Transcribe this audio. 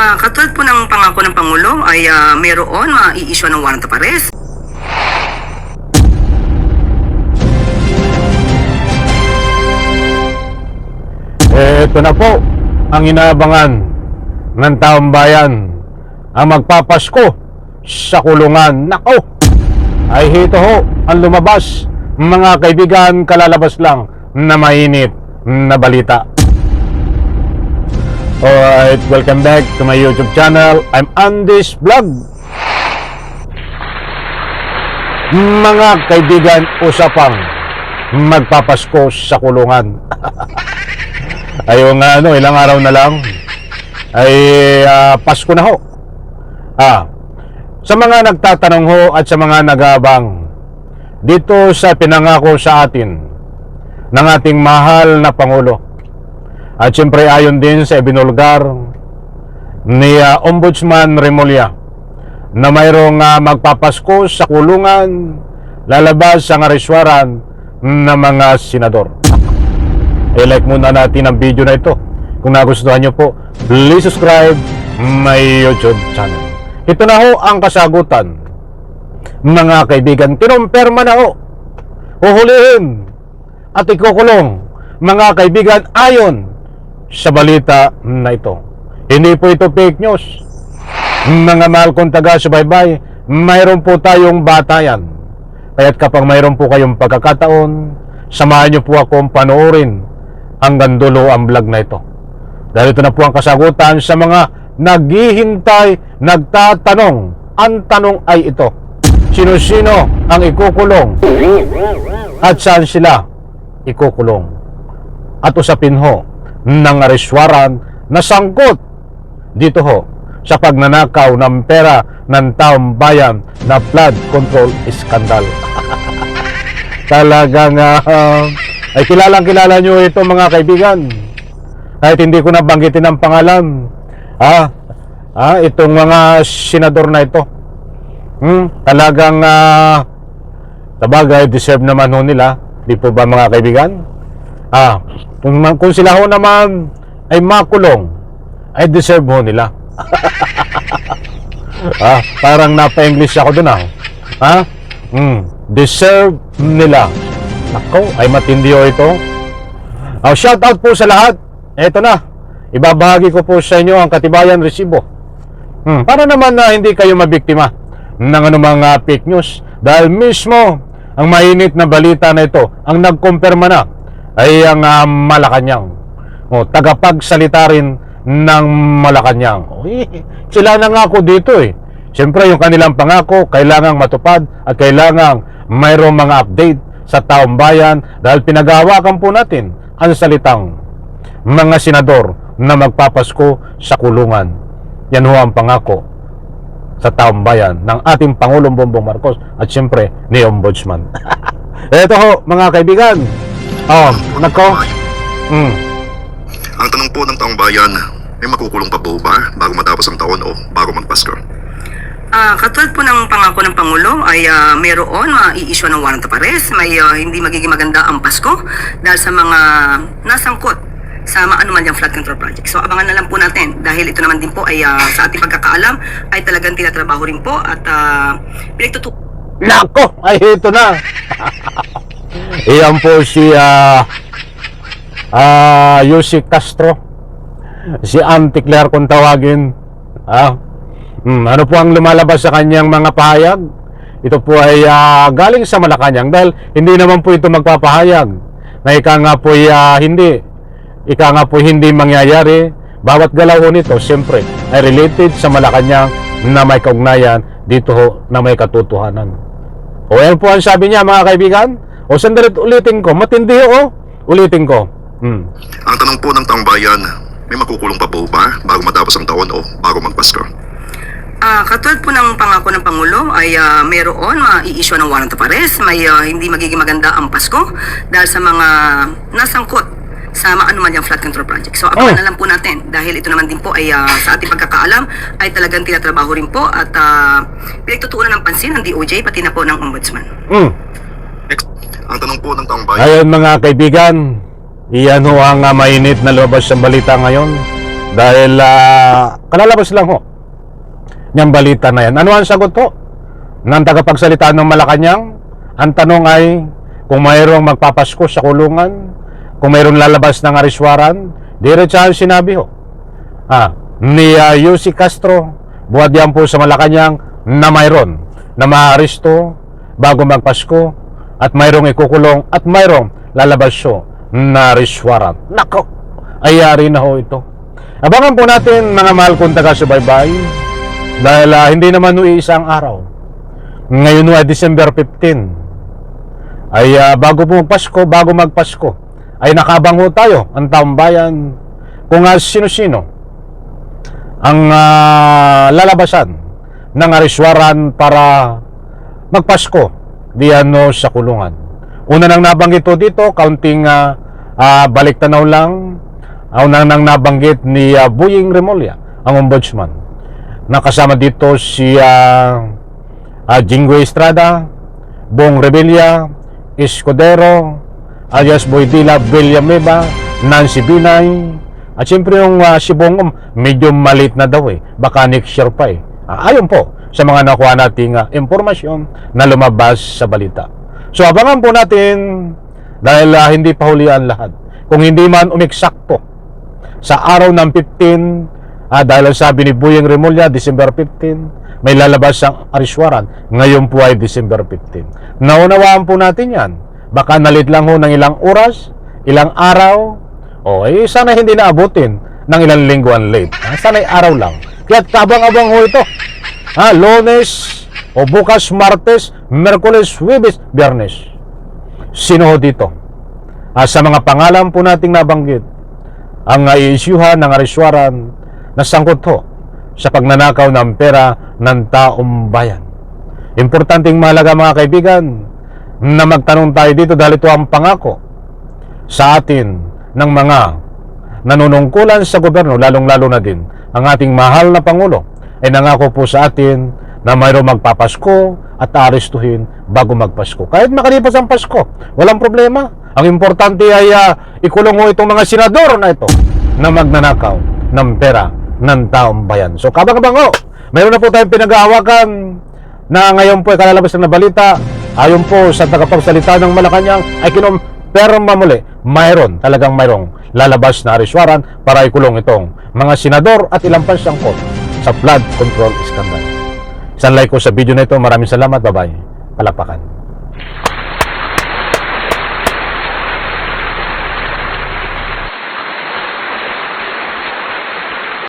Katulad po ng pangako ng Pangulo ay mayroon ma-i-issue ng warrant of arrest. Ito na po ang inaabangan ng taong bayan, ang magpapasko sa kulungan. Nako, ay ito ho ang lumabas, mga kaibigan, kalalabas lang na mainit na balita. Alright, welcome back to my YouTube channel. I'm Andy's Vlog. Mga kaibigan, usapang magpapasko sa kulungan. Ayun nga, ilang araw na lang ay Pasko na ho. Sa mga nagtatanong ho at sa mga nag-aabang dito sa pinangako sa atin ng ating mahal na Pangulo, at siyempre ayon din sa ibinulgar ni Ombudsman Remulla na mayroong magpapasko sa kulungan, lalabas ang areswaran ng mga senador. I-like muna natin ang video na ito. Kung nagustuhan nyo po, please subscribe my YouTube channel. Ito na ho ang kasagutan, mga kaibigan. Kinumpirma na ho, huhulihin at ikukulong, mga kaibigan, ayon sa balita na ito. Hindi po ito fake news. Mga mahal kong taga-subaybay, mayroon po tayong batayan. Kaya't kapag mayroon po kayong pagkakataon, samahan nyo po akong panoorin hanggang dulo ang vlog na ito. Dahil ito na po ang kasagutan sa mga naghihintay, nagtatanong. Ang tanong ay ito: sino-sino ang ikukulong at saan sila ikukulong? At usapin ho ng areswaran na sangkot dito ho sa pagnanakaw ng pera ng taong bayan na flood control scandal. Talagang ay kilala nyo ito, mga kaibigan, kahit hindi ko nabanggitin ang pangalan. Itong mga senador na ito, talagang sabagay, deserve naman ho nila, di po ba, mga kaibigan? Kung sila ho naman ay makulong, ay deserve ho nila. Parang napa-English ako dun. Deserve nila. Ako, ay matindi ho ito. Shout out po sa lahat. Eto na, ibabahagi ko po sa inyo ang katibayan resibo. Para naman na hindi kayo mabiktima ng anumang fake news. Dahil mismo ang mainit na balita na ito, ang nagkumpirma na, ay ang Malacanang. Tagapagsalita rin ng Malacanang. Sila nangako dito eh. Siyempre yung kanilang pangako kailangang matupad at kailangang mayroong mga update sa taong bayan, dahil pinag-aawakan po natin ang salitang mga senador na magpapasko sa kulungan. Yan ho ang pangako sa taong bayan ng ating Pangulong Bongbong Marcos at siyempre ni Ombudsman. Ito ho, mga kaibigan. Ang tanong po ng taong bayan, may makukulong pa po ba bago matapos ang taon o bago magpasko? Katulad po ng pangako ng Pangulo ay mayroon ma-i-issue ng warrant of arrest. May hindi magiging maganda ang Pasko dahil sa mga nasangkot sa maanuman yung flood control project. So abangan na lang po natin, dahil ito naman din po ay sa ating pagkakaalam ay talagang tinatrabaho rin po at pinagtutukan. Nako, ay ito na. Iyan po si Yusik Castro, si Auntie Claire kung tawagin. Ano po ang lumalabas sa kanyang mga pahayag? Ito po ay galing sa Malacanang, dahil hindi naman po ito magpapahayag na ika nga po hindi mangyayari. Bawat galaw nito siyempre ay related sa Malacanang na may kaugnayan dito ho na may katotohanan. Yan po ang sabi niya, mga kaibigan. Sandali, ulitin ko, matindi ulitin ko. Ang tanong po ng taong bayan, may makukulong pa po ba bago matapos ang taon o bago magpasko? Katulad po ng pangako ng Pangulo ay mayroon ma-i-issue ng warrant of arrest. May hindi magiging maganda ang Pasko dahil sa mga nasangkot sa maanuman yung flood control project. So abangan na lang po natin, dahil ito naman din po ay sa ating pagkakaalam ay talagang tinatrabaho rin po at pinagtutuunan ng pansin ng DOJ pati na po ng Ombudsman. Ang tanong po ng taong bayan. Ayun, mga kaibigan, iyan ho ang mainit na lumabas sa balita ngayon. Dahil kalalabas lang ho niyang balita na yan. Ano ang sagot ho ng tagapagsalita ng Malacanang? Ang tanong ay kung mayroong magpapasko sa kulungan, kung mayroong lalabas ng ariswaran, diretsahan sinabi ho ni Yussi Castro, buhat yan po sa Malacanang na mayroon na maaristo bago magpasko at mayroong ikukulong at mayroong lalabas ho na ariswaran. Nako, ayari na ho ito. Abangan po natin mga mahal kong taga-subaybay dahil hindi naman isang araw. Ngayon ay December 15 ay bago po magpasko ay nakabang ho tayo ang taong bayan kung sino-sino ang lalabasan ng ariswaran para magpasko diyan sa kulungan. Una nang nabanggit ho dito, kaunting balik tanaw lang. Una nang nabanggit ni Boying Remulla, ang ombudsman. Nakasama dito si Jinggoy Estrada, Bong Revilla, Escudero, alias Boydila Villanueva, Nancy Binay, at siyempre yung si Bong medyo malit na daw baka next year pa ayon po sa mga nakuha nating impormasyon na lumabas sa balita. So abangan po natin dahil hindi pa hulian lahat. Kung hindi man umiksakto sa araw ng 15, dahil ang sabi ni Boying Remulla, December 15, may lalabas ang ariswaran. Ngayon po ay December 15. Naunawaan po natin yan. Baka nalit lang ho ng ilang oras, ilang araw, sana hindi naabutin ng ilang lingguan late. Sana'y araw lang. Kaya kabang-abang ho ito. Lunes, o bukas Martes, Merkules, Huwebes, Biyernes. Sino ho dito? Sa mga pangalan po nating nabanggit, ang iisyuhan ng ariswaran na sangkot ho sa pagnanakaw ng pera ng taong bayan. Importanteng mahalaga mga kaibigan na magtanong tayo dito dahil ito ang pangako sa atin ng mga nanunungkulan sa gobyerno, lalong-lalo na din ang ating mahal na Pangulo ay nangako po sa atin na mayroong magpapasko at aarestuhin bago magpasko. Kahit makalipas ang Pasko, walang problema. Ang importante ay ikulong ho itong mga senador na ito na magnanakaw ng pera ng taong bayan. So kabang-abang ho, mayroon na po tayong pinag-aawakan na ngayon po ay kalalabas na balita. Ayon po sa tagapagsalita ng Malacanang ay kinumpirma muli, talagang mayroong lalabas na ariswaran para ikulong itong mga senador at ilang pansangkot sa flood control scandal. Isang like ko sa video na ito. Maraming salamat. Bye-bye. Palapakan.